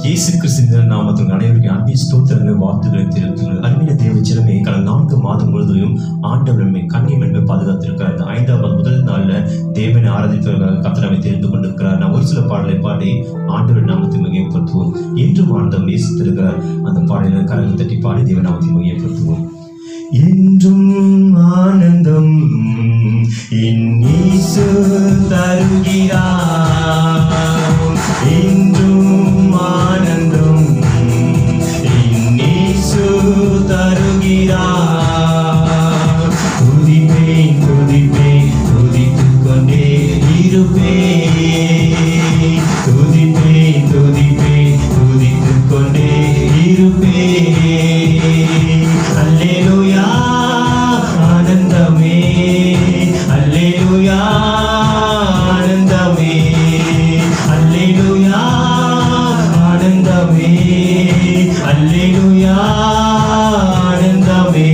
இயேசு கிறிஸ்துவின் நாமத்தில் அனைவருக்கும் அன்பின் ஸ்தோத்திரங்களை வாழ்த்துக்களை தெரிவித்துள்ளது. அன்பின தேவ ஜனமே, கடந்த 4 மாதம் முழுவதும் ஆண்டவர் கண்ணியம் என்று பாதுகாத்திருக்கிறார். இந்த 5ஆவது முதல் நாளில் தேவனை ஆராதிப்பதற்காக கர்த்தரை தெரிந்து கொண்டிருக்கிறார். நான் ஒரு சில பாடலை பாடி ஆண்டவர் நாமத்தை மையப்படுத்துவோம். என்றும் ஆண்டவர் நேசித்திருக்கிறார். அந்த பாடலை கரங்களை தட்டி பாடி தேவ நாமத்தை மையப்படுத்துவோம். என்றும் ஆனந்தம் இயேசு தருகிறார். என்றும் ஆனந்தம் இயேசு தருகிறார். துதிப்பேன் துதிப்பேன் துதித்துக் கொண்டே இருப்பேன். துதிப்பேன் துதிப்பேன் துதித்துக் கொண்டே இருப்பேன். அல்லேலூயா ஆனந்தமே, அல்லேலூயா ஆனந்தமே, அல்லேலூயா ஆனந்தமே, அல்லேலூயா ஆனந்தமே.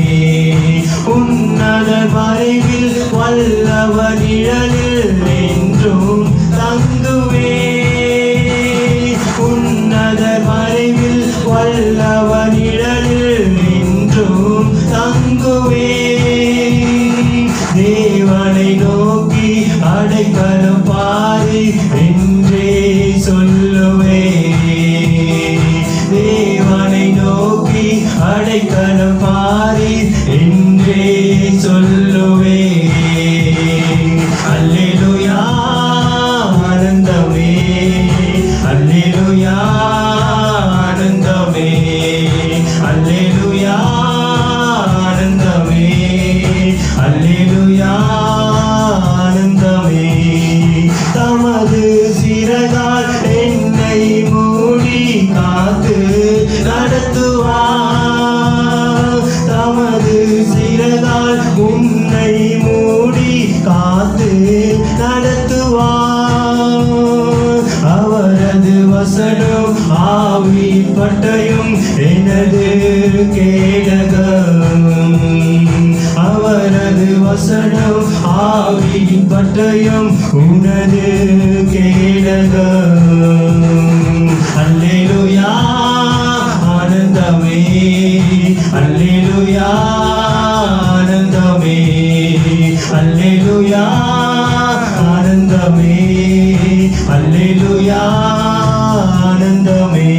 உன்னதர் மறைவில் வல்லவர் நிழலில் என்றும் தங்குவே. உன்னதர் மறைவில் வல்லவர் நிழலில் என்றும் தங்குவே. தேவனை நோக்கி அடைக்கலம் பாரி என்றே சொல்லுவே. தேவனை நோக்கி அடைக்கலம் பாரி என்றே சொல்லுவே. அல்லேலூயா ஆனந்தமே, அல்லேலூயா ஆனந்தமே, அல்லேலூயா ஆனந்தமே, அல்லேலூயா ஆனந்தமே. தமது சிறகால் என்னை மூடி காத்து நடத்துவார். தமது சிறகால் உன்னை மூடி காத்து நடத்துவார். அவரது வசனம் ஆவி பட்டயம் எனது கேடகம். அவரது வசனம் ஆவி பட்டயம் உனது கேடகம். அல்லேலூயா ஆனந்தமே, அல்லேலூயா ஆனந்தமே, அல்லேலூயா ஆனந்தமே, அல்லேலூயா ஆனந்தமே.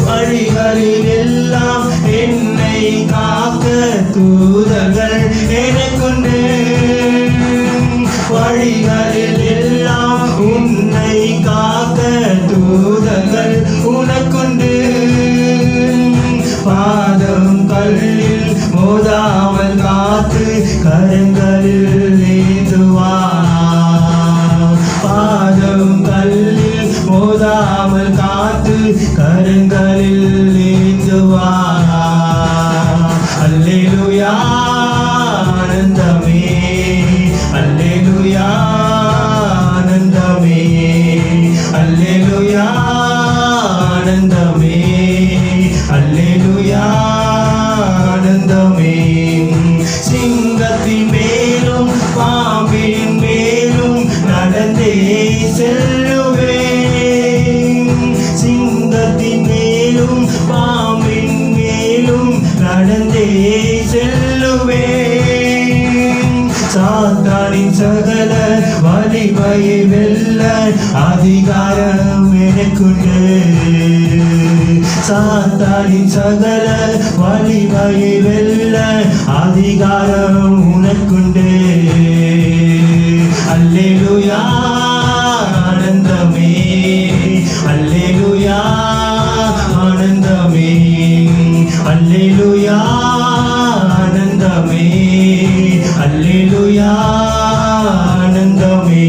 வழிகளில் எல்லாம் என்னை காக்க தூதர்கள் எனக்குண்டு. வழிகளில் எல்லாம் உன்னை காக்க தூதர்கள் உனக்குண்டு. பாதம் கல்லில் மோதாமல் காத்து கரங்களில் ஏந்துவார். பாதம் கல்லில் மோதாமல் காத்து கரங்களில் ஏந்துவார். அல்லேலூயா ஆனந்தமே, அல்லேலூயா ஆனந்தமே, அல்லேலூயா ஆனந்தமே, அல்லேலூயா ஆனந்தமே. சிங்கத்தின் மேலும் பாம்பின் மேலும் நடந்தே செல்லுவேன். சிங்கத்தின் மேலும் பாம்பின் மேலும் நடந்தே செல்லுவேன். சாத்தானின் சகல வலிமையை வெல்ல அதிகாரம் எனக்குண்டு. சாத்தானின் சகல வலிமையை வெல்ல அதிகாரம் உனக்குண்டு. அல்லேலூயா ஆனந்தமே, அல்லேலூயா ஆனந்தமே, அல்லேலூயா ஆனந்தமே, அல்லேலூயா ஆனந்தமே.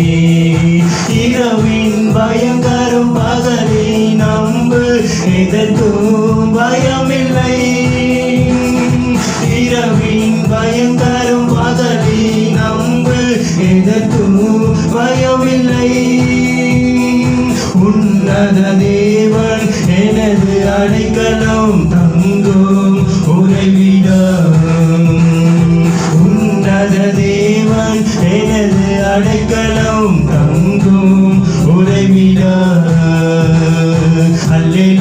இரவின் பயங்கரம் பகலை நம்பு, எதற்கும் பயமில்லை. இரவின் பயங்கரம் பகலை நம்பு, எதற்கும் பயமில்லை. உன்னத தேவன் எனது அடைக்கலம் தங்கும் உறைவிடம். உன்னத தேவன் எனது அடைக்கலம் தங்கும் உறைவிடம். அல்லேலூயா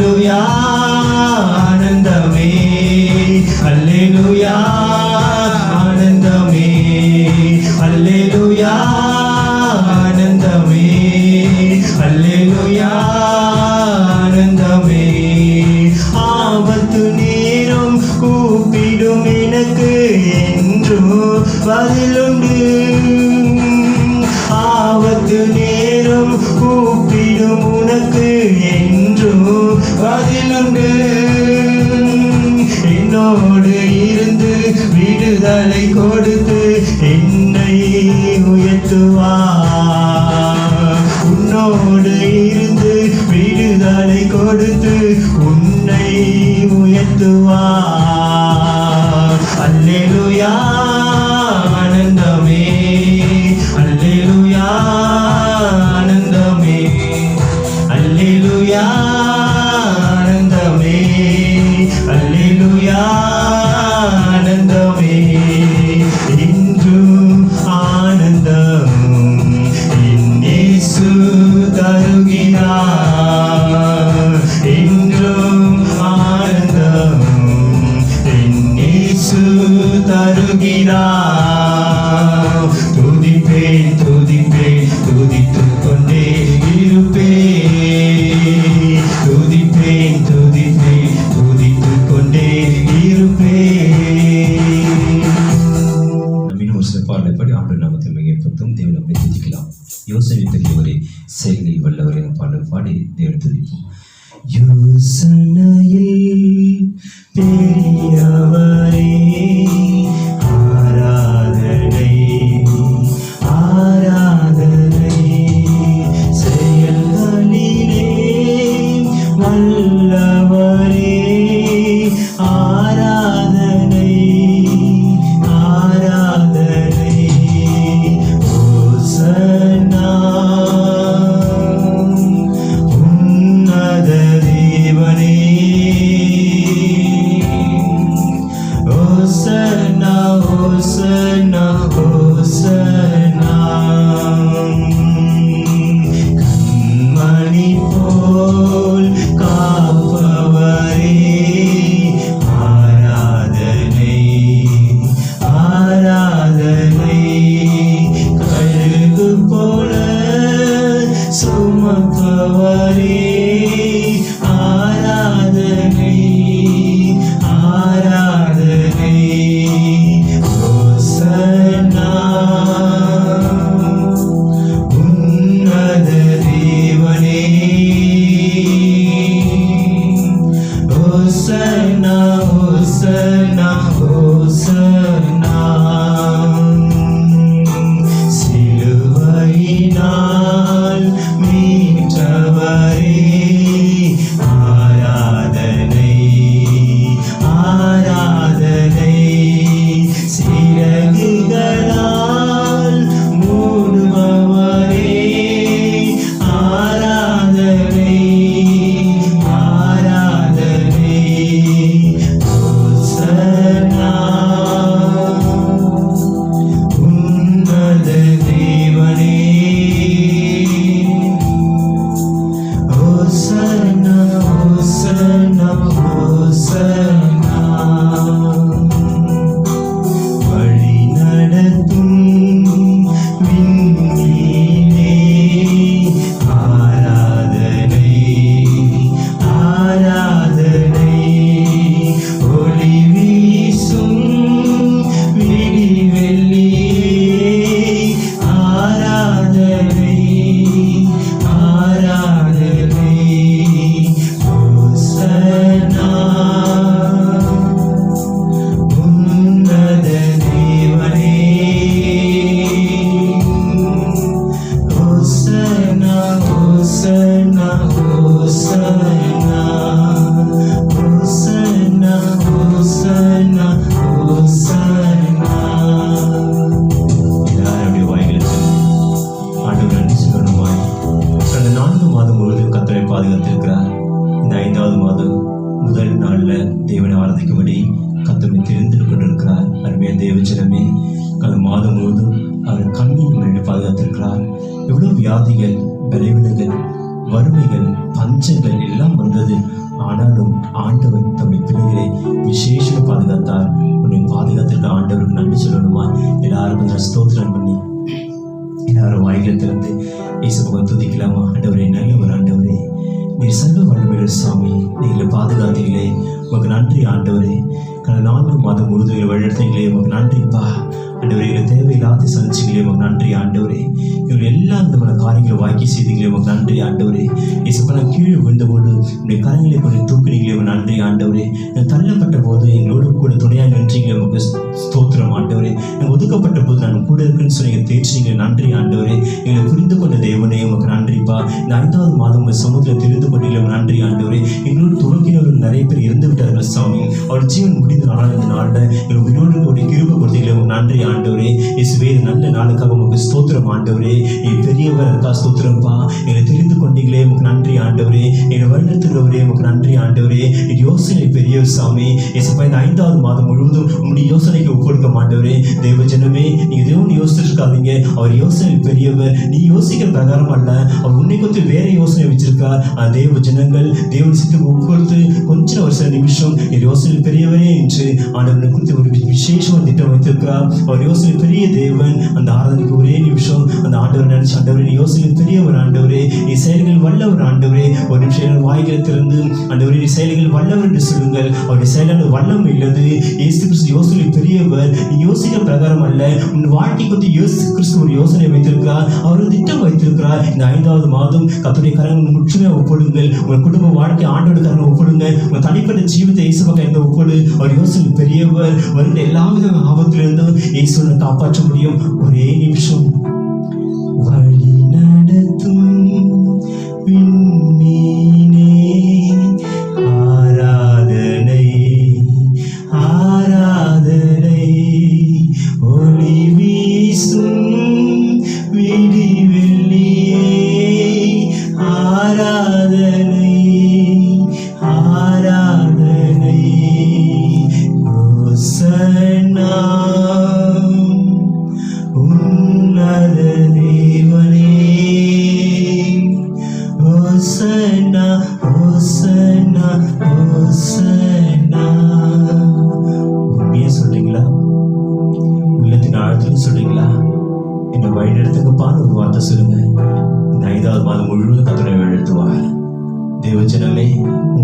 விடுதலை கொடுத்து என்னை உயர்த்துவார். உன்னோடு இருந்து விடுதலை கொடுத்து உன்னை உயர்த்துவார். அல்லேலூயா ஆனந்தமே, அல்லேலூயா ஆனந்தமே, அல்லேலூயா ஆனந்தமே, அல்லேலூயா ஆனந்தமே. இன்றும் ஆனந்தம் என் இயேசு தருகிறார். இன்றும் ஆனந்தம் என் இயேசு தருகிறார். துதிப்பேன் துதிப்பேன் துதித்துக் கொண்டே இருப்பேன். துதிப்பேன் துதிப்பேன் துதித்துக் கொண்டே இருப்பேன். இன்னும் ஒரு சில பாடலை படி ஆண்டவர் நாமத்தை மையப்படுத்தும் தேவன் நம்மை துதிக்கலாம். யோசனை பெரியவரே, செயலில் வல்லவரே பாடல் பாடி தேவன் துதிப்போம். யோசனையில் பெரியவரே ஆராதனை ஆராதனை, செயல்களிலே வல்லவரே ஆராதனை ஆராதனை. ஓசன்னா உன்னத தேவனே, ஓசன்னா ஓசன்னா ஓசன்னா. கண்மணி போல் காப்பவரே ஆராதனை ஆராதனை. கழுகு போல சுமப்பவரே ஆராதனை ஆராதனை. ஓசன்னா உன்னத தேவனே, ஓசன்னா ஓசன்னா ஓசன்னா. சிலுவையினால் மீட்டவரே ஆராதனை ஆராதனை. சிறகுகளால் மூடுபவரே ஆராதனை ஆராதனை. ஓசன்னா உன்னத தேவனே, ஓசன்னா ஓசன்னா ஓசன்னா. வழி நடத்தும் விண்மீனே ஆராதனை ஆராதனை. ஒளி வீசும் விடிவெள்ளியே ஆராதனை ஆராதனை. ஓசன்னா உன்னத தேவனே, ஓசன்னா ஓசன்னா ஓசன்னா ஓசன்னா ஓசன்னா ஓசன்னா. எல்லாருடைய வாய்களுக்கு ஆண்டவர் நன்றி சொல்லணுமாய். கடந்த 4 மாதம் முழுவதும் கர்த்தரை பாதுகாத்திருக்கிறார். இந்த 5வது மாதம் முதல் நாள்ல தேவனை ஆராதிக்கும்படி கர்த்தரை தெரிந்து கொண்டிருக்கிறார். அருமையான தேவஜனமே, கடந்த மாதம் முழுவதும் அவர் கண்ணின் முன்னாடி பாதுகாத்திருக்கிறார். எவ்வளவு வியாதிகள், பலவீனங்கள், வறுமைகள், பஞ்சங்கள் எல்லாம் வந்தது. ஆனாலும் ஆண்டவர் தம்முடைய பிள்ளைகளை விசேஷமா பாதுகாத்தார். உன்னை பாதுகாத்திருக்க ஆண்டவருக்கு நன்றி சொல்லணுமா? எல்லாரும் கொஞ்சம் ஸ்தோத்திரம் பண்ணி எல்லாரும் வாய்களை திறந்து இயேசுவை துதிக்கலாமா? ஆண்டவரே, நல்லவர் ஆண்டவரே, நீர் சர்வ வல்லமையுள்ள சாமி, நீங்களை பாதுகாத்தீங்களே, உமக்கு நன்றி ஆண்டவரே. கடந்த 4 மாதம் முழுதும் வழிநடத்தீங்களே, உமக்கு நன்றிப்பா. ஆண்டவரே எங்களுக்கு தேவையில்லாத சந்திச்சிங்களே உமக்கு நன்றி ஆண்டவரே. இவங்க எல்லா விதமான காரியங்களை வாக்கி செய்தீங்களே உமக்கு நன்றி ஆண்டவரே. இயேசுப்பா நான் கீழே விழுந்தபோது உங்களுடைய கரங்களை கொஞ்சம் தூக்குனீங்களே உமக்கு நன்றி ஆண்டவரே. நான் தள்ளப்பட்ட போது எங்களோடு கூட துணையாக நின்றீங்களே உமக்கு ஸ்தோத்திரம் ஆண்டவரே. நாங்கள் ஒதுக்கப்பட்ட போது நான் கூட இருக்குன்னு சொல்லி தேய்ச்சிங்களே நன்றி ஆண்டவரே. எங்களை புரிந்து கொண்ட தேவனே உமக்கு நன்றிப்பா. இந்த 5வது மாதம் உங்கள் சமூகத்தில் தெரிந்து கொண்டீங்களே நன்றி ஆண்டவரே. எங்களோடு துவக்கினவர்கள் நிறைய பேர் இருந்து விட்டார்கள் சாமி. அவர் ஜீவன் முடிந்த நாள் இந்த நாளில் எங்கள் உயிரோடு ஒரு கிருபை கொடுத்தீங்களே உமக்கு நன்றி ஆண்டவரே. இயேசுவே நல்ல நாளுக்காக உமக்கு ஸ்தோத்திரம் ஆண்டவரே. பெரியவர் இருக்கா ஸ்தோத்திரம்ப்பா. எங்களை தெரிந்து கொண்டீங்களே உமக்கு நன்றி ஆண்டவரே. எங்களை வழிநடத்துகிறவரே உமக்கு நன்றி ஆண்டவரே. யோசனை பெரியவர் சாமி. இயேசுப்பா இந்த 5வது மாதம் முழுவதும் உங்களுடைய யோசனைக்கு ஒப்புக்கொடுக்க மாட்டவரே. தேவ ஜனமே நீங்க தேவன் யோசிச்சுட்டு இருக்காதீங்க. அவர் யோசனை பெரியவர். நீ யோசிக்கிற பிரகாரம் அல்ல. அவர் உன்னை குறித்து வேற யோசனை வச்சிருக்கார். தேவ ஜனங்கள் தேவன் சித்துக்கு ஒப்புக்கொடுத்து கொஞ்சம் ஒரு சில நிமிஷம் யோசனை பெரியவரே என்று ஆண்டவனை குறித்து ஒரு விசேஷமான திட்டம் வைத்திருக்கிறார். அவர் யோசனை பெரிய தேவன். அந்த ஆராதனைக்கு ஒரே நிமிஷம் அந்த ஆண்டவர் நினைச்சு ஆண்டவரே நீ யோசனை பெரியவர் ஆண்டவரே. நீ செயல்கள் வல்லவர் ஆண்டவரே. ஒரு நிமிஷம் வாய்களை திறந்து ஆண்டவரே நீ செயல்கள் வல்லவர் என்று சொல்லுங்கள். அவருடைய செயலான வல்லம் இல்லது. இயேசு கிறிஸ்து யோசனை பெரியவர். நீ யோசிக்கிற பிரகாரம் அல்ல. உன் வாழ்க்கை குறித்து இயேசு கிறிஸ்து ஒரு யோசனை வைத்திருக்கிறார். அவர் திட்டம் வைத்திருக்கிறார். இந்த 5வது மாதம் கர்த்தருடைய கரங்கள் முற்றுமையாக ஒப்படுங்கள். உங்கள் குடும்ப வாழ்க்கை ஆண்டோட கரங்களை ஒப்படுங்க. உங்கள் தனிப்பட்ட ஜீவித்தை இயேசு பக்கம் ஒப்படு. அவர் யோசனை பெரியவர். வருட எல்லா வித ஆபத்திலிருந்தும் இயேசுவை காப்பாற்ற முடியும். ஒரே நிமிஷம் வழி நடத்தும் விண்மீனே ஆராதனை ஆராதனை ஒளி வீசும் விடி வெள்ளியே ஆராதனை ஆராதனை ஓசன்னா உன்னத தேவனே ஓசன்னா ஓசன்னா ஓசன்னா. உண்மையா சொல்றீங்களா? உள்ளத்தின் ஆழத்தில் சொல்றீங்களா? என்னை வழிநடத்துங்கப்பான்னு ஒரு வார்த்தை சொல்லுங்க. இந்த 5வது மாதம் முழுவதும் கர்த்தரை வழிநடத்துவார். தேவஜனமே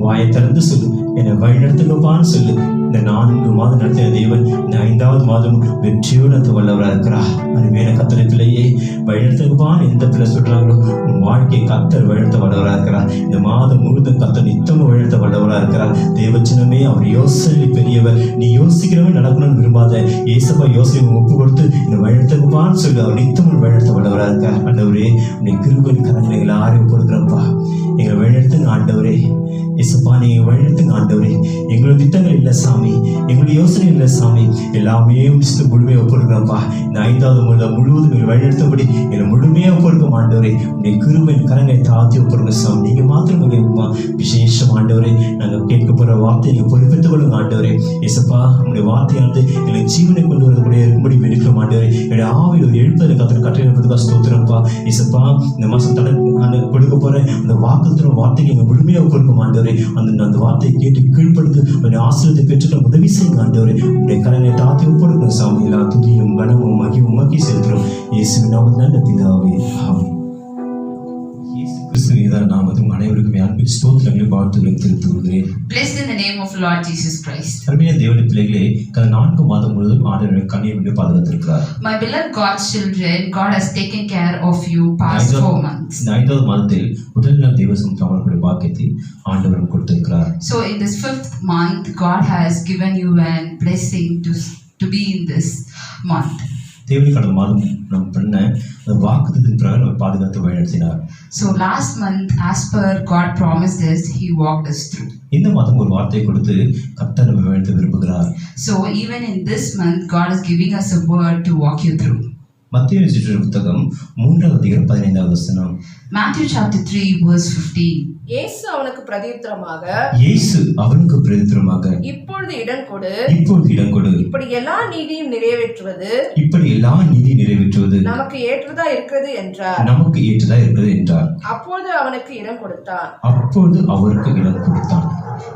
வாயை திறந்து சொல்லு. என்னை வழிநடத்துங்கப்பான்னு சொல்லு. இந்த 4 மாதம் நடத்தின தேவன் இந்த 5வது மாதம் வெற்றியோடு அந்த வல்லவராக இருக்கிறா. அருமையான கர்த்தரை பிள்ளையே வழிநடத்துங்கப்பான்னு எந்த பிள்ளை சொல்றாங்களோ உன் வாழ்க்கையை கர்த்தர் வழிநடத்த வல்லவராக இருக்கிறார். இந்த மாதம் முழுவதும் கர்த்தர் நித்தமும் வழிநடத்த வல்லவராக இருக்கிறார். தேவஜனமே அவர் யோசனை பெரியவர். நீ யோசிக்கிறவன் நடக்கணும்னு விரும்பாத. ஏசப்பா யோசனை ஒப்பு கொடுத்து இந்த வழிநடத்துங்கப்பான்னு சொல்லு. அவர் நித்தமும் வழிநடத்த வல்லவராக இருக்கார். ஆண்டவரே உன்னை கிருபையின் கரங்களை எல்லாரையும் கொடுக்குறப்பா. எங்களை வழிநடத்துங்க ஆண்டவரே. இயேசுப்பா நீங்க வழிநடத்துங்க ஆண்டவரே. எங்களோட திட்டங்கள் இல்லை சாமி. எங்களுடைய யோசனை இல்லை சாமி. எல்லாமே முழுமையாக ஒப்புடுறப்பா. இந்த 5வது மாதம் முழுவதும் எங்களை வழிநடத்தபடி எங்களை முழுமையாக ஒப்புடுங்க ஆண்டவரே. உடைய கிருபையின் கரங்களை தாழ்த்தி ஒப்புடுங்க சாமி. நீங்க மாத்திரம் விசேஷம் ஆண்டவரே. நாங்கள் கேட்க போற வார்த்தை நீங்க பொறுப்பெடுத்துக் கொள்ளுங்க ஆண்டவரே. இயேசுப்பா உங்களுடைய வார்த்தையானது எங்களை ஜீவனை கொண்டு வரக்கூடிய இருக்கும்படி வெடிக்கிறோம் ஆண்டவரே. என்னுடைய ஆவியில் ஒரு எழுப்பதில் கத்திர கட்டளை ஸ்தோத்திரப்பா. இயேசுப்பா இந்த மாசம் கொடுக்க போற அந்த வாக்குத்தர வார்த்தைக்கு எங்க முழுமையாக கொடுக்கும் ஆண்டவரே. அந்த வார்த்தையை கேட்டு கீழ்ப்படுத்து உடைய ஆசீர்வாதத்தை பெற்றுக்க உதவி செய்யுங்க ஆண்டவரே. உடைய கரங்களை தாத்தி ஒப்படுங்க சாமி. எல்லா துதியும் கனமும் மகிமும் உமக்கே செலுத்துறோம். இயேசுவின் நாமத்தில் நல்ல பிதாவே ஆமென். நாமத்தும் அனைவருக்குமே அன்பின் ஸ்தோத்திரங்களையும் வாழ்த்துக்களையும் தெரிவித்துக் கொள்கிறேன். Blessed in the name of Lord Jesus Christ. அருமையான தேவனுடைய பிள்ளைகளே, கடந்த 4 மாதம் முழுவதும் ஆண்டவர் கண்ணீர் விட்டு பாதுகாத்திருக்கிறார். My beloved God's children, God has taken care of you past 4 months. இந்த 5வது மாதத்தில் முதல் நாள் தேவசம் அவர்களுடைய பாக்கியத்தை ஆண்டவர் கொடுத்திருக்கிறார். So in this 5th month, God has given you a blessing to be in this month. தேவனை கடந்த மாதம் நாம் பண்ண அந்த வாக்குத்தத்தின் பிரகாரம் நம்ம பாதுகாத்து வழிநடத்தினார். So last month, as per God promised us, He walked us through. இந்த மாதம் ஒரு வார்த்தை கொடுத்து கர்த்தர் நம்மை வழிநடத்த விரும்புகிறார். So even in this month, God is giving us a word to walk you through. மத்தேயு எழுதின புத்தகம் 3வது அதிகாரம் 15வது வசனம். Matthew chapter 3 verse 15. இயேசு அவனுக்கு பிரதியுத்தரமாக இப்பொழுது இடம் கொடு. இப்படி எல்லா நீதியும் நிறைவேற்றுவது நமக்கு ஏற்றதா இருக்கிறது என்றார். அப்பொழுது அவனுக்கு இடம் கொடுத்தான்.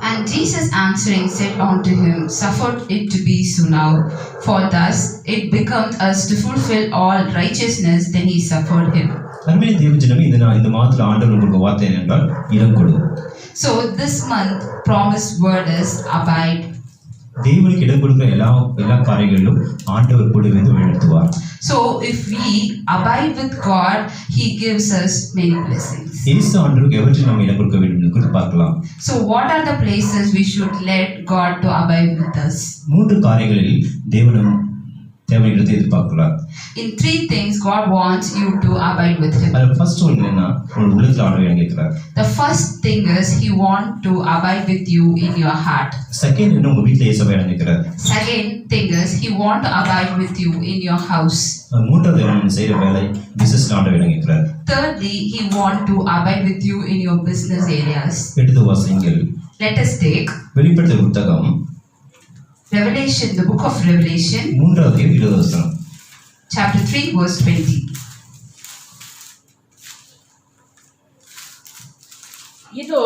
And Jesus answering said unto him, Suffer it to be so now, for thus it becomes us to fulfill all righteousness. Then he suffered him. அருமையான தேவஜனமே, இந்த மாதத்தில் ஆண்டவர் உங்களுக்கு வார்த்தை என்னென்றால் இடம் கொடு. So this month promised word is abide. தேவனுக்கு இடம் கொடுக்கிற எல்லா காரியங்களிலும் ஆண்டவர் கூட வந்து வழிநடத்துவார். So if we abide with God, He gives us many blessings. இயேசு ஆண்டவருக்கு எவற்றை நாம் இடம் கொடுக்க வேண்டும் என்று பார்க்கலாம். So what are the places we should let God to abide with us? 3 காரியங்களில் தேவனும் தேவனிடத்தை எதிர்பார்க்கிறார். In 3 things God wants you to abide with Him. அது ஃபர்ஸ்ட் ஒன் என்னன்னா உங்க உள்ளத்துல ஆண்டவர் இறங்கிக்கிறார். The first thing is He want to abide with you in your heart. Second என்ன உங்க வீட்ல இயேசுவை இறங்கிக்கிறார். Second thing is He want to abide with you in your house. மூன்றாவது என்ன செய்யற வேலை பிசினஸ் ஆண்டவர் இறங்கிக்கிறார். Thirdly, He want to abide with you in your business areas. எடுத்து வாசிங்கள். Let us take வெளிப்படுத்தல் புத்தகம் Revelation, the book of Revelation, 3வது 20 வசனம். chapter 3 verse 20. இதோ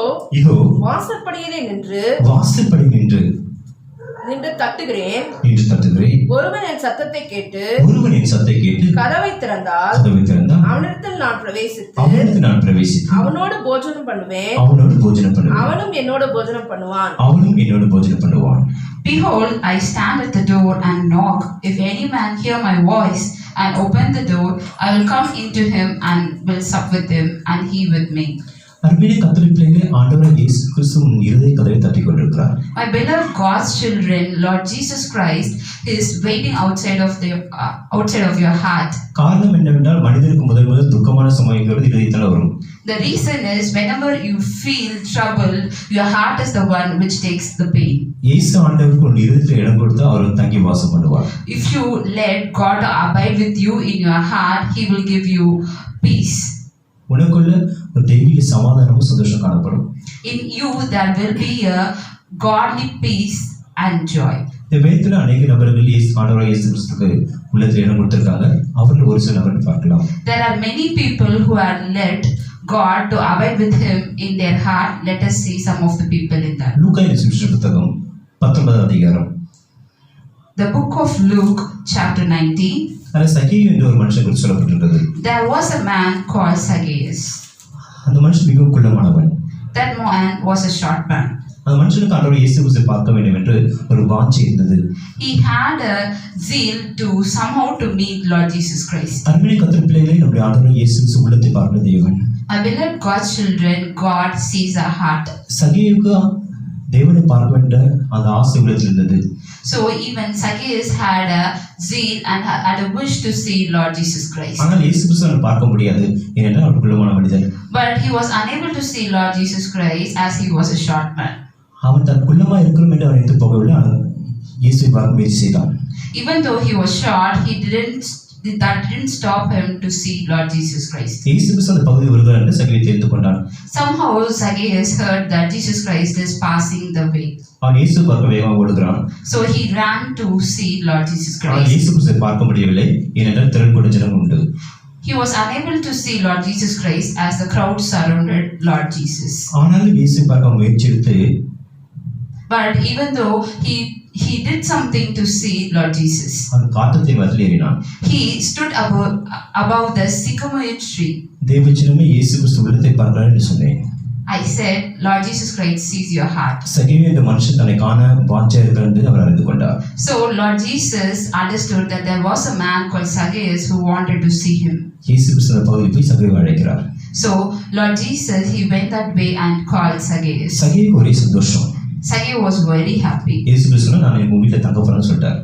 வாசற்படியிலே நின்று தட்டுகிறேன். ஒருவன் என் சத்தத்தை கேட்டு கதவை திறந்தால் அவனிடத்தில் நான் பிரவேசித்து அவனோடு போஜனம் பண்ணுவேன். அவனும் என்னோட போஜனம் பண்ணுவான். Behold, I stand at the door and knock. If any man hear my voice and open the door, I will come into him and will sup with him, and he with me. அருமையான கர்த்தருடைய பிள்ளைகளே, ஆண்டவர் இயேசு கிறிஸ்து உன் இருதய கதவை தட்டிக் கொண்டிருக்கிறார். My beloved God's children, Lord Jesus Christ is waiting outside of your heart. காரணம் என்னவென்றால் மனிதனுக்கு முதல் துக்கமான சமயங்கள் இதயத்தில் வரும். The reason is whenever you feel trouble, your heart is the one which takes the pain. இயேசு ஆண்டவருக்கு உன் இருதயத்தில் இடம் கொடுத்து அவர் தங்கி வாசம் பண்ணுவார். If you let God abide with you in your heart, He will give you peace. உனக்குள்ள ஒரு தெய்வீக சமாதானமும் சந்தோஷம் காணப்படும். In you there will be a godly peace and joy. இந்த வேதத்துல அநேக நபர்கள் ஆண்டவராகிய இயேசு கிறிஸ்துவுக்கு உள்ளத்தில் இடம் கொடுத்திருக்காங்க. அவர்கள் ஒரு சில நபரை பார்க்கலாம். There are many people who are led God to abide with Him in their heart. Let us see some of the people in that. லூக்கா சுவிசேஷ புத்தகம் 19வது அதிகாரம். The book of Luke chapter 19. அதில் சகேயு என்ற ஒரு மனுஷன் குறித்து சொல்லப்பட்டிருக்கிறது. There was a man called Zacchaeus. அந்த மனுஷன் மிகவும் குள்ளமானவன். That man was a short man. அந்த மனுஷனுக்கு ஆண்டவர் இயேசு கிறிஸ்துவை பார்க்க வேண்டும் என்று ஒரு வாஞ்சை இருந்தது. He had a zeal to somehow to meet Lord Jesus Christ. அருமையான கர்த்தருடைய பிள்ளைகளே, நம்முடைய ஆண்டவர் இயேசு கிறிஸ்து உள்ளத்தை பார்க்கிற தேவன். I beloved God's children, God sees our heart. சகேயுக்கு தேவனை பார்க்க வேண்டிய அந்த ஆசை உள்ளத்தில் இருந்தது. So even Zacchaeus had a zeal and had a wish to see Lord Jesus Christ. ஆனால் இயேசு கிறிஸ்துவை பார்க்க முடியாது, ஏனென்றால் அவர் குள்ளமான மனிதன். But he was unable to see Lord Jesus Christ as he was a short man. அவன் தன் குள்ளமா இருக்கிறோம் என்று அவன் எடுத்து போகவில்லை, இயேசுவை பார்க்க முயற்சி செய்தான். Even though he was short, that didn't stop him to see Lord Jesus Christ. இயேசு கிறிஸ்து அந்த பகுதி வருகிறார் என்று சகேயு தெரிந்து கொண்டான். Somehow Zacchaeus heard that Jesus Christ is passing the way. அவன் இயேசு பார்க்க வேகமாக ஓடுகிறான். So he ran to see Lord Jesus ஆனால் Christ. இயேசு கிறிஸ்துவை பார்க்க முடியவில்லை, ஏனென்றால் திரள் கொண்ட ஜனம் உண்டு. He was unable to see Lord Jesus Christ as the crowd surrounded Lord Jesus. ஆனாலும் இயேசுவை பார்க்க முயற்சி எடுத்து, But even though he did something to see Lord Jesus, அவன் காட்டத்தை மரத்தில் ஏறினான். he stood above the sycamore tree. தேவஜனமே, இயேசு கிறிஸ்து உள்ளத்தை பார்க்கிறார் என்று சொன்னேன். I said, Lord Jesus Christ sees your heart. சகேயு இந்த மனுஷன் தன்னை காண வாஞ்சையா இருக்கிறார் என்று அவர் அறிந்து கொண்டார். So Lord Jesus understood that there was a man called Zacchaeus who wanted to see him. இயேசு கிறிஸ்து அந்த பகுதியில் போய் சகேயுவை அழைக்கிறார். So Lord Jesus, he went that way and called Zacchaeus. சகேயுக்கு ஒரே சந்தோஷம். Zacchaeus was very happy. இயேசு கிறிஸ்து நான் உங்க வீட்டில் தங்க போறேன்னு சொல்லிட்டார்.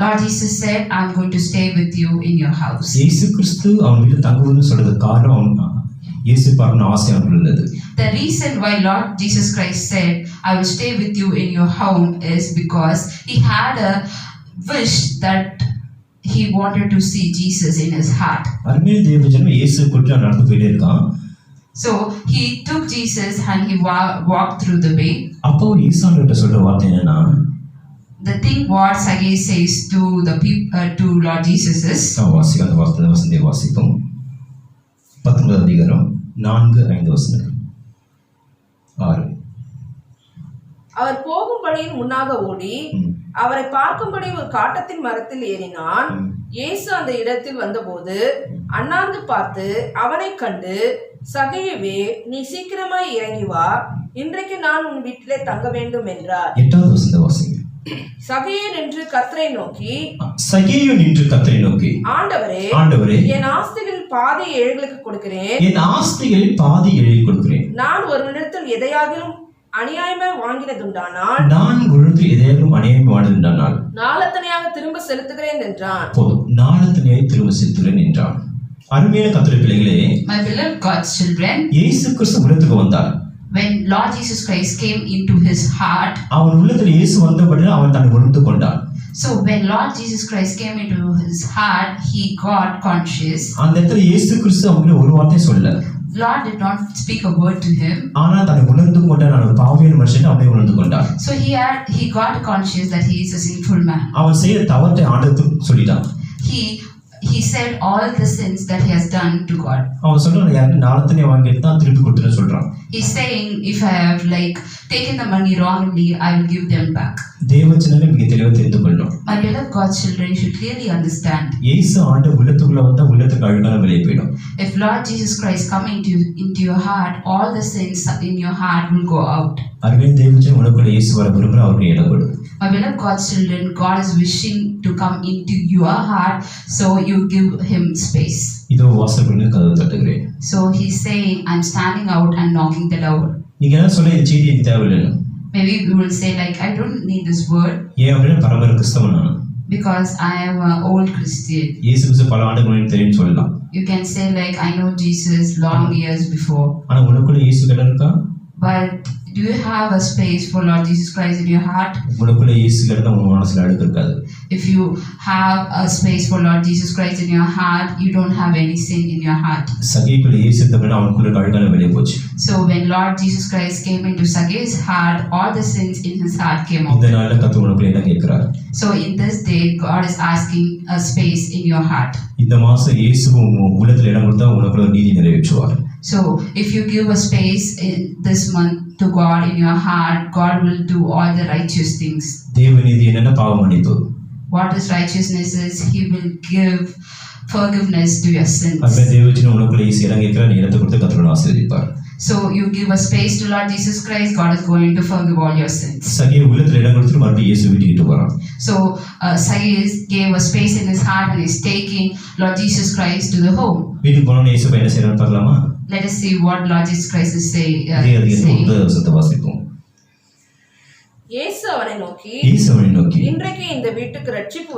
Lord Jesus said, I'm going to stay with you in your house. இயேசு கிறிஸ்து அவன் வீட்டில் தங்குவதுன்னு சொல்றது காரணம் இயேசு பார்க்கணும் ஆசை அவனுக்கு இருந்தது. The reason why Lord Jesus Christ said, I will stay with you in your home is because he had a wish that he wanted to see Jesus in his heart. அருமையான தேவஜனமே, இயேசு கூட்டி நடந்து போயிட்டே இருக்கான். So he took Jesus and he walked through the way. அப்போ ஈசான்கிட்ட சொல்ற வார்த்தை என்னன்னா, The thing what Zacchaeus says to the people, to Lord Jesus is, அந்த வசனத்தை வாசிப்போம். 19வது அதிகாரம் 4-5 வசனங்கள். 6. அவர் போகும் வழியின் முன்னாக ஓடி அவரை பார்க்கும்படி ஒரு காட்டத்தின் மரத்தில் ஏறினான். இயேசு அந்த இடத்தில் வந்தபோது அண்ணாந்து பார்த்து அவனை கண்டு, சகேயுவே, நீ சீக்கிரமாய் இறங்கி வா, இன்றைக்கு நான் உன் வீட்டிலே தங்க வேண்டும் என்றார். 8வது வசனத்தை வாசிங்க. சகையே நின்று கர்த்தரை நோக்கி, சகேயு நின்று கர்த்தரை நோக்கி, ஆண்டவரே, ஆண்டவரே, என் ஆஸ்திகளில் பாதி ஏழைகளுக்கு கொடுக்கிறேன். என் ஆஸ்திகளில் பாதி ஏழைக்கு கொடுக்கிறேன். நான் ஒருவனிடத்தில் எதையாகிலும் அநியாயமாக வாங்கினதுண்டானால், நான் உனக்கு எதையாலும் அநியாயம் வாங்கினதுண்டானால் நாளத்தனையாக திரும்ப செலுத்துகிறேன் என்றான். போதும், நாளத்தனையை திரும்ப செலுத்துகிறேன் என்றான். அருமையான கர்த்தருடைய பிள்ளைகளே, My beloved God's children, இயேசு கிறிஸ்து உலகத்துக்கு வந்தார். when Lord Jesus Christ came into his heart, அவன் உள்ளத்தில் இயேசு வந்தபடியால் அவன் தன்னை உணர்ந்து கொண்டான். so when Lord Jesus Christ came into his heart, he got conscious. அந்த இடத்துல இயேசு கிறிஸ்து அவங்களுக்கு ஒரு வார்த்தை சொல்ல, Lord did not speak a word to him. ஆனால் தன்னை உணர்ந்து கொண்டான். அவன் பாவியான மனுஷன் அவனை உணர்ந்து கொண்டான். So he got conscious that he is a sinful man. அவன் செய்த தவற்றை ஆண்டவருக்கு சொல்லிட்டான். He said all the sins that he has done to God. அவன் சொல்றான், யாரு நாளத்தனை வாங்கிட்டு தான் திருப்பி கொடுத்துன்னு சொல்றான். He's saying, if I have taken the money wrongly, I will give them back. தேவச்சனமே மிக தெளிவாக தெரிந்து கொள்ளணும். My beloved God's children should clearly understand. இயேசு ஆண்டு உள்ளத்துக்குள்ள வந்தா உள்ளத்துக்கு அழுகான வெளியே போயிடும். If Lord Jesus Christ come into your heart, all the sins in your heart will go out. அருமையான தேவச்சனம் உனக்குள்ள இயேசு வர விரும்புகிற அவருக்கு இடம் கொடு. My beloved God's children, God is wishing to come into your heart, so you give him space. இதோ வாசல் கதவு தட்டுகிறேன். So he's saying, I'm standing out and knocking the door. நீங்க என்ன சொல்ல, இந்த செய்தி எனக்கு தேவையில்லை. Maybe we will say I don't need this word. ஏன் அப்படின்னா பரம்பரை கிறிஸ்தவன் நான். Because I am an old Christian. இயேசு கிறிஸ்து பல ஆண்டுகளுக்கு தெரியும் சொல்லலாம். You can say I know Jesus long years before. ஆனா உனக்குள்ள இயேசு இடம் இருக்கா? But do you have a space for Lord Jesus Christ in your heart? உனக்குள்ள இயேசு இடம் உன் மனசுல அழுக்கு இருக்காது. If you have a space for Lord Jesus Christ in your heart, you don't have any sin in your heart. சகேக்குள்ள இயேசு இருந்தபடி அவனுக்குள்ள அழுக்கான வெளியே போச்சு. So when Lord Jesus Christ came into Sage's heart, all the sins in his heart came out. இந்த நாள்ல கர்த்தர் உனக்குள்ள இடம் கேட்கிறார். So in this day, God is asking a space in your heart. இந்த மாசம் இயேசு உன் உள்ளத்துல இடம் கொடுத்தா உனக்குள்ள நீதி நிறைவேற்றுவார். So if you give a space in this month to God in your heart, God will do all the righteous things. தேவ நீதி என்னன்னா பாவ மன்னிப்பு. What is righteousness is he will give forgiveness to your sins. அப்ப தேவஜன உனக்குள்ள இயேசு இடம் கேட்கிற நீ இடத்தை கொடுத்து கர்த்தர் ஆசீர்வதிப்பார். So you give a space to Lord Jesus Christ, God is going to forgive all your sins. சகே உள்ளத்துல இடம் கொடுத்து மறுபடியும் இயேசு வீட்டுக்கு போறான். So Sage gave a space in his heart and is taking Lord Jesus Christ to the home. வீட்டுக்கு போனோம் இயேசு என்ன செய்யறான்னு பார்க்கலாமா? Let us see what Lord Jesus Christ is saying. வாசிப்போம். இயேசு அவனை நோக்கி, இன்றைக்கு இந்த வீட்டுக்கு ரட்சிப்பு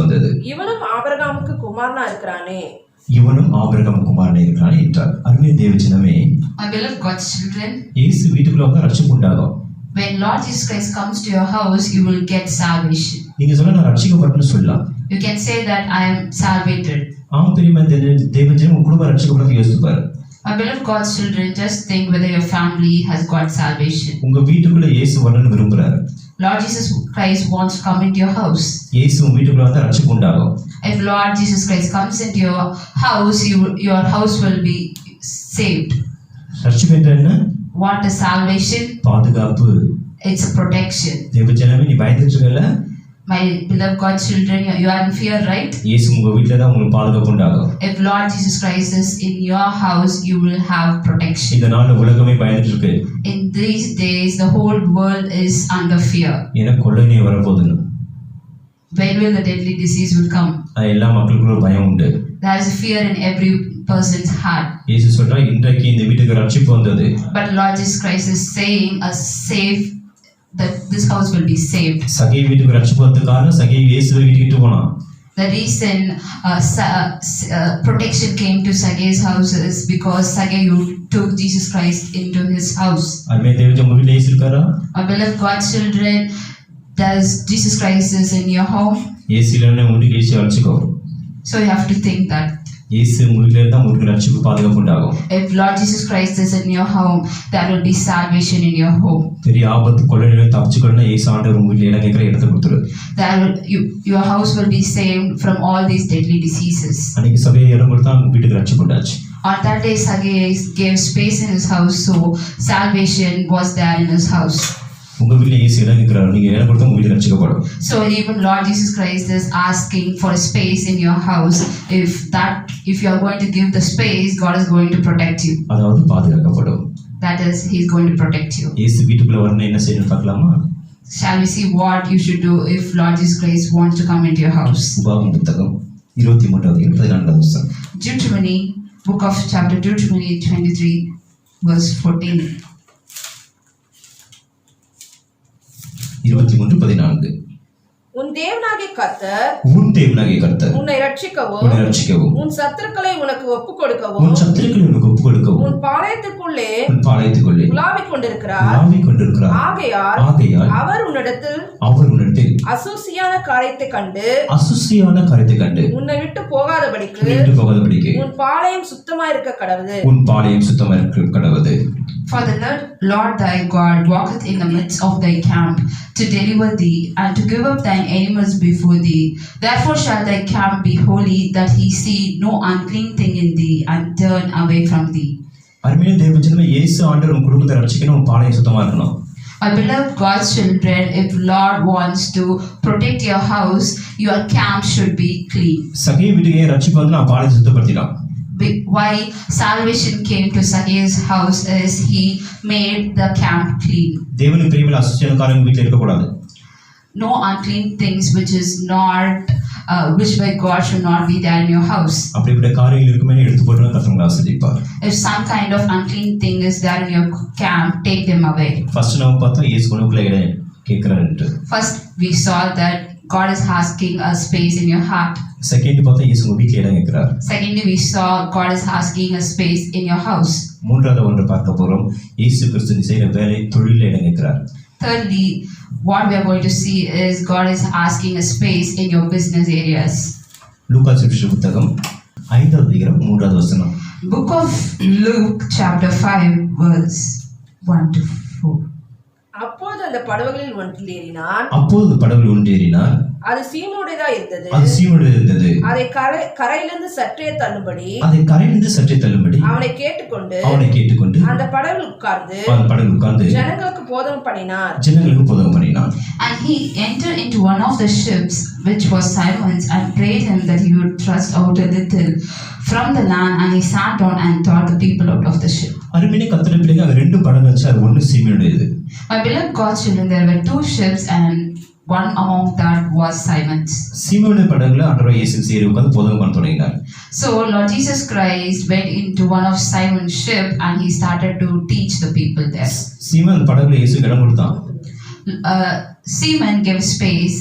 வந்தது. இவனும் ஆபிரகாமுக்கு குமாரனா இருக்கிறானே. என்றார். அருமையான தேவஜனமே, My beloved God's children, இயேசு வீட்டுக்குள்ள வந்தா ரட்சிப்பு உண்டாகும். when Lord Jesus Christ comes to your house, you will get salvation. நீங்க சொல்ல நான் ரட்சிக்கப்பட்டேன்னு சொல்லலாம். You can say that I am salvated. தேவஜனம் உங்க குடும்ப ரட்சிக்கப்பட்டதை யோசித்து பாரு. My beloved God's children, just think whether your family has got salvation. உங்க வீட்டுக்குள்ள இயேசு வரணும்னு விரும்புறாரு. Lord Jesus Christ wants to come into your house. இயேசு உங்க வீட்டுக்குள்ள வந்தா ரட்சிப்பு உண்டாகும். If Lord Jesus Christ comes into your house, your house will be saved. ரட்சிப்பு என்றால் என்ன? What is salvation? பாதுகாப்பு. It's protection. தேவஜனமே, நீ பயந்துட்டு இருக்கல? My beloved God's children, you are in fear, right? இயேசு உங்க வீட்ல தான் உங்களுக்கு பாதுகாப்பு உண்டாகும். If Lord Jesus Christ is in your house, you will have protection. இந்த நாள்ல உலகமே பயந்துட்டு இருக்கு. In these days, the whole world is under fear. எனக்கு கொள்ளை நோய் வரப்போகுதுன்னு. When will the deadly disease will come? எல்லா மக்களுக்கும் பயம் உண்டு. There is fear in every person's heart. இயேசு சொல்றா, இன்றைக்கு இந்த வீட்டுக்கு ரட்சிப்பு வந்தது. But Lord Jesus Christ is saying that this house will be saved. சகே வீட்டுக்கு ரட்சிப்பு வந்ததுக்கு காரணம் சகே இயேசுவை வீட்டுக்கு போனான். The reason protection came to Sage's house is because Sage took Jesus Christ into his house. அருமையான தேவஜனம், உங்க வீட்ல இயேசு இருக்காரா? My beloved God's children, does Jesus Christ is in your home? இயேசு இல்லைன்னா உங்களுக்கு இயேசு அழைச்சிக்கோ. So you have to think that. இயேசு உங்களுக்கு இருந்தா உங்களுக்கு ரட்சிப்பு பாதுகாப்பு உண்டாகும். If Lord Jesus Christ is in your home, there will be salvation in your home. பெரிய ஆபத்து கொள்ளை நோய் தப்பிச்சுக்கொள்ளனா இயேசு ஆண்டவர் உங்க வீட்ல இடம் கேட்கிற இடத்தை கொடுத்துரு. Your house will be saved from all these deadly diseases. அன்னைக்கு சபையை இடம் கொடுத்தா உங்க வீட்டுக்கு ரட்சிப்பு உண்டாச்சு. On that day, Sage gave space in his house, so salvation was there in his house. உங்க வீட்ல இயேசு இடம் கேட்கிறாரு, நீங்க இடம் கொடுத்தா உங்க வீடு ரட்சிக்கப்படும். So even Lord Jesus Christ is asking for a space in your house. If you are going to give the space, God is going to protect you. அதாவது பாதுகாக்கப்படும். That is, he is going to protect you. இயேசு வீட்டுக்குள்ள வரணும் என்ன செய்யணும் பார்க்கலாமா? Shall we see what you should do if Lord Jesus Christ wants to come into your house? உபாகம் புத்தகம் 23:14 Deuteronomy, book of chapter Deuteronomy 23, verse 14. 23:14 உன் தேவனாகிய கர்த்தர் உன் தேவனாகிய கர்த்தர் உன்னை ரட்சிக்கவும் உன்னை ரட்சிக்கவும் உன் சத்துருக்களை உனக்கு ஒப்புக் கொடுக்கவும் உன் சத்துருக்களை உனக்கு ஒப்புக் கொடுக்கவும் உன் பாளையத்துக்குள்ளே உன் பாளையத்துக்குள்ளே உலாவிக் கொண்டிருக்கிறார். உலாவிக் கொண்டிருக்கிறார். ஆகையால் அவர் உன்னிடத்தில் அசூசியான காரியத்தை கண்டு உன்னை விட்டு போகாதபடிக்கு உன் பாளையம் சுத்தமா இருக்க கடவுது. For the Lord thy God walketh in the midst of thy camp to deliver thee and to give up thine enemies before thee. Therefore shall thy camp be holy, that he see no unclean thing in thee and turn away from thee. அருமையான தேவஜனமே, இயேசு ஆண்டவர் உன் குடும்பத்தை ரட்சிக்கணும், உன் பாளையம் சுத்தமா இருக்கணும். My beloved God's children, if Lord wants to protect your house, your camp should be clean. சகே வீட்டுக்கு ரட்சிப்பு வந்து நான் பாளையத்தை சுத்தப்படுத்தினான். Why salvation came to Zacchaeus' house is he made the camp clean. தேவனுக்கு பிரியமான அசுத்தமான காரியங்கள் வீட்டில் இருக்க கூடாது. No unclean things which by God should not be there in your house. அப்படிப்பட்ட காரியங்கள் இருக்குமே எடுத்து போட்டு கர்த்தர் ஆசீர்வதிப்பார். If some kind of unclean thing is there in your camp, take them away. First நம்ம பார்த்தா இயேசு உனக்குள்ள இடம் கேக்குறாரு. First we saw that God is asking a space in your heart. Second பார்த்தா இயேசு உங்க வீட்ல இடம் கேக்குறார். Secondly we saw God is asking a space in your house. மூன்றாவது ஒன்று பார்க்க போறோம், இயேசு கிறிஸ்து செய்யற வேலை தொழில்ல இடம் கேக்குறார். Thirdly, what we are going to see is God is asking a space in your business areas. லூக்கா சுவிசேஷ புத்தகம் 5வது அதிகாரம் 3வது வசனம். Book of Luke chapter 5 verse 1 to 4. அப்போது அந்த படகுகளில் ஒன்றியேறினான். அது சீமோனுடையதா இருந்தது. அதை கரையிலிருந்து சற்றே தள்ளும்படி அவனை கேட்டுக்கொண்டு அந்த படகுல உட்கார்ந்து ஜனங்களுக்கு போதகம் பண்ணினார். And he entered into one of the ships, which was Simon's, and prayed him that he would thrust out a little from the land, and he sat down and taught the people out of the ship. அருமையான கர்த்தருடைய பிள்ளைங்க, அங்க ரெண்டு படகு வச்சு அது ஒன்னு சீமோனுடையது. My beloved God's children, there were two ships and one among that was Simon's. சீமோனுடைய படகுல ஆண்டவர் இயேசு சேரி உட்கார்ந்து போதகம் பண்ண தொடங்கினார். So Lord Jesus Christ went into one of Simon's ship and he started to teach the people there. சீமோன் படகுல இயேசு இடம் கொடுத்தான். Simon gave space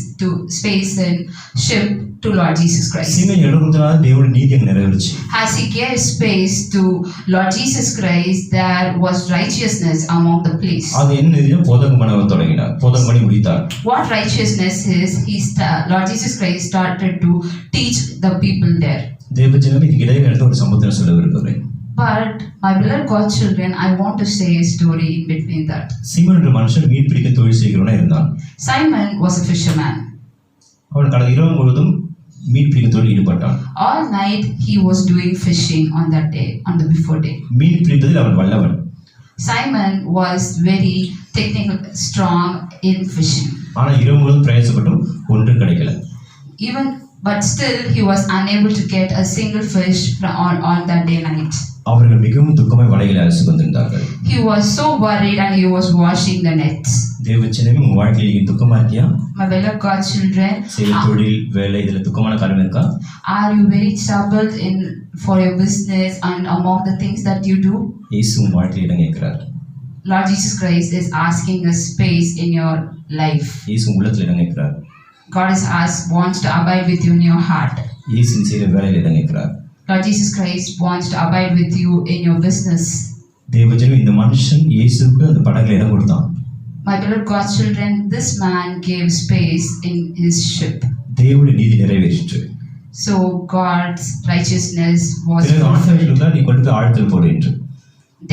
in ship to Lord Jesus Christ. சீமோன் இடம் கொடுத்தனால தேவனுடைய நீதி அங்க நிறைவேறுச்சு. As he gave space to Lord Jesus Christ, there was righteousness among the place. அது என்ன நீதியோ போதகம் பண்ண தொடங்கினார். போதகம் பண்ணி முடித்தார். What righteousness is, Lord Jesus Christ started to teach the people there. தேவஜனமே, இதுக்கு இடையில நடந்த ஒரு சம்பவத்தை சொல்ல விரும்புகிறேன். But my beloved God's children, I want to say a story in between that. சீமோன் என்ற மனுஷன் மீன் பிடிக்க தொழில் செய்கிறவனா இருந்தான். Simon was a fisherman. அவன் கடந்த இரவு முழுவதும் மீன் பிடிக்க தொழில் ஈடுபட்டான். All night he was doing fishing on that day, on the before day. மீன் பிடிப்பதில் அவன் வல்லவன். Simon was very technical, strong in fishing. ஆனா இரவு முழுவதும் பிரயாசப்பட்டும் ஒன்றும் கிடைக்கல. But still he was unable to get a single fish on that day night. அவர்கள் மிகவும் துக்கமாய் வலைகளை அலசி கொண்டிருந்தார்கள். He was so worried and he was washing the nets. தேவச்சனமே, உங்க வாழ்க்கையில துக்கமா இருக்கியா? My beloved God's children, தொழில் வேலை இதுல துக்கமான காரியம் இருக்கா? Are you very troubled for your business and among the things that you do? இயேசு உங்க வாழ்க்கையில இடம் கேட்கிறார். Lord Jesus Christ is asking a space in your life. இயேசு உள்ளத்துல இடம் கேட்கிறார். God wants to abide with you in your heart. இயேசு செய்யற வேலையில இடம் கேட்கிறார். Lord Jesus Christ wants to abide with you in your business. தேவஜனமே, இந்த மனுஷன் இயேசுவுக்கு அந்த படகுல இடம் கொடுத்தான். My beloved God's children, this man gave space in his ship. தேவனுடைய நீதி நிறைவேறிற்று. So God's righteousness was fulfilled. நீ கொண்டு போய் ஆழத்தில் போடு என்று.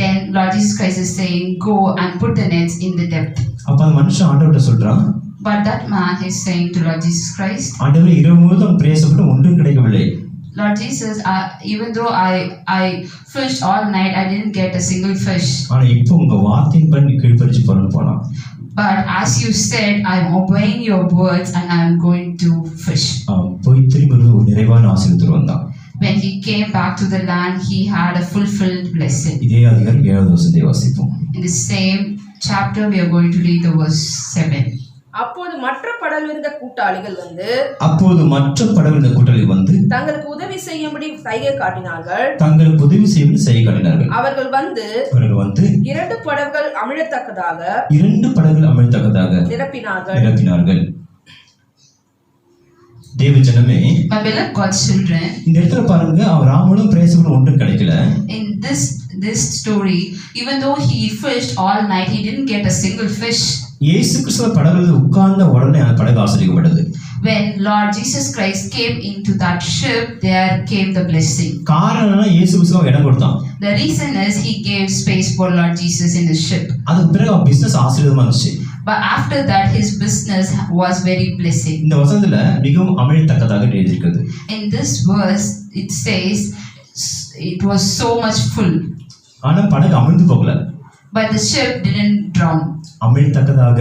Then Lord Jesus Christ is saying, go and put the nets in the depth. அப்ப அந்த மனுஷன் ஆண்டவர்ட்ட சொல்றான். But that man is saying to Lord Jesus Christ, ஆண்டவரே, இரவு முழுவதும் பிரயாசப்பட்டு ஒன்றும் கிடைக்கவில்லை. Lord Jesus, even though I fished all night, I didn't get a single fish. ஆனா இப்போ உங்க வார்த்தையின் படி கீழ்ப்படிஞ்சு போனான். But as you said, I'm obeying your words and I'm going to fish. போய் திரும்பி ஒரு நிறைவான ஆசீர்வாதம் வந்தான். When he came back to the land, he had a fulfilled blessing. இதே அதிகாரம் 7வது வசனத்தை வாசிப்போம். In the same chapter, we are going to read the verse 7. அப்போது மற்ற படவிருந்த கூட்டாளிகள் வந்து அப்போது மற்ற படவிருந்த கூட்டாளி வந்து தங்களுக்கு உதவி செய்யும்படி சைகை காட்டினார்கள். தங்களுக்கு உதவி செய்யும்படி செய்கை காட்டினார்கள். அவர்கள் வந்து 2 படகுகள் அமிழத்தக்கதாக நிரப்பினார்கள். தேவ ஜனமே, my beloved God's children, இந்த இடத்துல பாருங்க, அவர் ராமனும் பிரயாசப்படும் ஒன்றும் கிடைக்கல. In this story, even though he fished all night, he didn't get a single fish. இயேசு கிறிஸ்து படகுல உட்கார்ந்த உடனே அந்த படகு ஆசீர்வதிக்கப்பட்டது. When Lord Jesus Christ came into that ship, there came the blessing. காரணம் இயேசு கிறிஸ்து இடம் கொடுத்தான். The reason is he gave space for Lord Jesus in his ship. அதுக்கு பிறகு பிசினஸ் ஆசீர்வாதமா இருந்துச்சு. But after that his business was very blessing. இந்த வசனத்துல மிகவும் அமிழத்தக்கதாக எழுதியிருக்கிறது. In this verse it says it was so much full. ஆனா படகு அமிழ்ந்து போகல. But the ship didn't drown. அமிழத்தக்கதாக,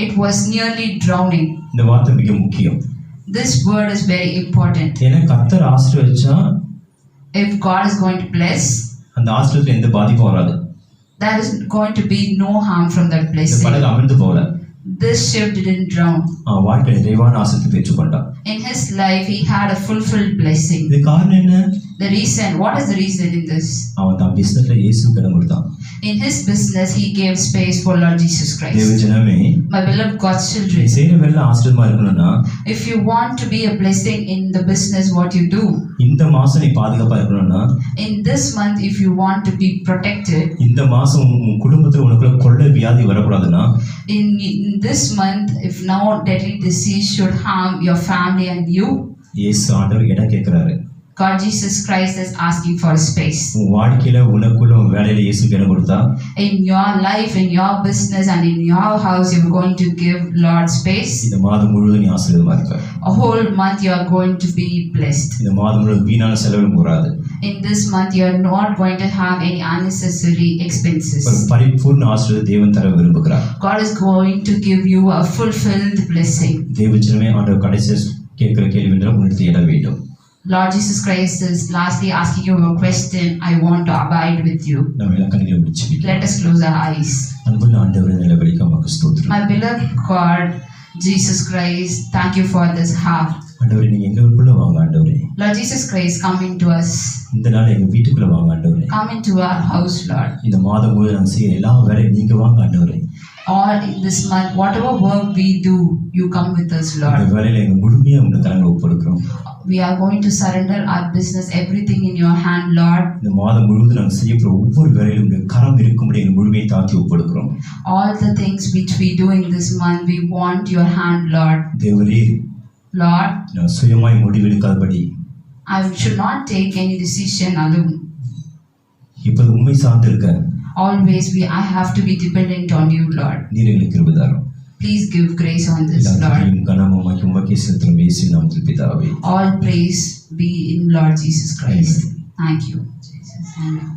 it was nearly drowning. இந்த வார்த்தை மிக முக்கியம். This word is very important. ஏன்னா கர்த்தர் ஆசீர்வதிச்சா, if God is going to bless, அந்த ஆசீர்வாதத்துல எந்த பாதிப்பும் வராது. there is going to be no harm from that blessing. படகு அமிழ்ந்து போகல. This ship didn't drown. வாழ்க்கை நிறைவான ஆசீர்வாதத்தை பெற்றுக்கொண்டான். In his life he had a fulfilled blessing. இது காரணம் என்ன? The reason, what is the reason in this? அவன் தான் பிசினஸ்ல இயேசுவுக்கு இடம் கொடுத்தான். In his business he gave space for Lord Jesus Christ. தேவ ஜனமே, my beloved God's children, செய்யற வேலை ஆசீர்வாதமா இருக்கணும்னா, if you want to be a blessing in the business what you do, இந்த மாசம் நீ பாதுகாப்பா இருக்கணும்னா, in this month if you want to be protected, இந்த மாசம் உன் குடும்பத்துல உனக்குள்ள கொள்ளை வியாதி வரக்கூடாதுன்னா, in this month if no deadly disease should harm your family and you, இயேசு ஆண்டவர் இடம் கேட்கிறாரு. God Jesus Christ is asking for space. உன் வாழ்க்கையில உனக்குள்ள உன் வேலையில இயேசுக்கு இடம் கொடுத்தா, in your life, in your business and in your house you are going to give Lord space. இந்த மாதம் முழுவதும் நீ ஆசீர்வாதமா இருக்க. A whole month you are going to be blessed. இந்த மாதம் முழுவதும் வீணான செலவுகள் வராது. In this month you are not going to have any unnecessary expenses. ஒரு பரிபூர்ண ஆசீர்வாதத்தை தேவன் தர விரும்புகிறார். God is going to give you a fulfilled blessing. தேவ ஜனமே, ஆண்டவர் கடைசி கேட்கிற கேள்வி என்றால் உன்னிடத்தில் இடம் வேண்டும். Lord Jesus Christ is lastly asking you a question. I want to abide with you. நம்ம எல்லாம் கண்களை மூடி ஜெபிக்கலாம். Let us close our eyes. அன்புள்ள ஆண்டவரே, நிலவலிக்க உமக்கு ஸ்தோத்திரம். My beloved God Jesus Christ, thank you for this heart. ஆண்டவரே, நீங்க எங்களுக்குள்ள வாங்க ஆண்டவரே. Lord Jesus Christ, come into us. இந்த நாள் எங்க வீட்டுக்குள்ள வாங்க ஆண்டவரே. Come into our house, Lord. இந்த மாதம் முழுவதும் நாங்க செய்ய எல்லா வேலையும் நீங்க வாங்க ஆண்டவரே. All in this month, whatever work we do, you come with us, Lord. இந்த வேலையில எங்க முழுமையா உங்க கரங்களை ஒப்புக்கொடுக்கிறோம். We are going to surrender our business, everything in your hand, Lord. இந்த மாதம் முழுவதும் நாங்க செய்யப்படுற ஒவ்வொரு வேலையிலும் உங்க கரம் இருக்கும்படி எங்க முழுமையை தாழ்த்தி ஒப்புக்கொடுக்கிறோம். All the things which we do in this month, we want your hand, Lord. தேவரே, Lord, நான் சுயமாய் முடிவெடுக்காதபடி I should not take any decision alone. இப்ப உண்மை சார்ந்திருக்க Always I have to be dependent on you, Lord. நீர் எங்களுக்கு கிருபை தாரும். Please give grace on this, Lord. கனமும் உமக்கே செலுத்துகிறோம் இயேசுவின் நாமத்தில் பிதாவே. All praise be in Lord Jesus Christ. Thank you, Jesus. Amen.